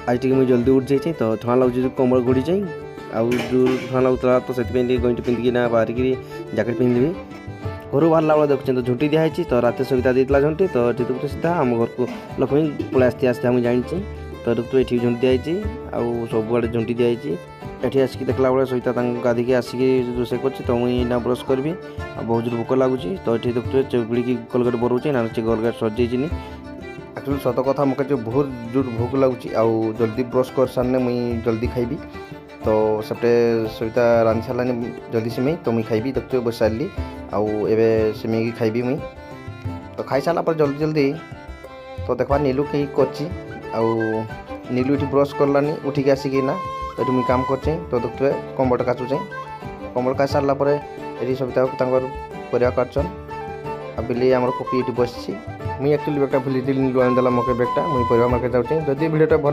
आज टी मुझे जल्दी उठ जाइए तो ठंडा लगुच कम्बल घोड़ी जाए आउ जो ठंडा लगुला तो से गईट पिंधिकिना बाहरिक जैकेट पिंधि घर बाहर बेले देखुं तो झुंटी दिखाई तो रात सुविधा देता झुंटी तो देखते सीधा आम घर को लक्ष्मी पलि आसती आसते मुझे जानी तो देखते ये झुंटी दिखाई आउ सब झुंटी दिखाई एठी आसिक देखला बेले सहिता गाधिकी आसिक रोषे कर मुझे ना ब्रश करी बहुत जोर भोक लगुच तो ये देखते चुड़ी कोलगेट बरौचे ना कोलगेट सजेनी एक्चुअली सत कथा मो बहुत जोर भोक लगुच आउ जल्दी ब्रश कर सारने मुई जल्दी खाइबी तो सेपटे सहिता रांधि सारानी जल्दी सिमेई तो मुई खाइबी देखते बस सारे आउ एबे सिमेई खाइबी मुई तो खाई सारा पर जल्दी जल्दी तो देखा नीलू कहीं करची आउ नीलू ये ब्रश करलानी उठिक आसिक ना तो मुझे काम कर तो देखते कम्बल काचुचे कम्बल काच सारापर ये सबिता परिया काटन आ बिल्ली आम पपी ये बस मुझे एक्चुअली बेगटा भूली नीलू आनीदेला मके बेगटा मुझे परिया मार्केट जाऊँ जदि भिडियोटा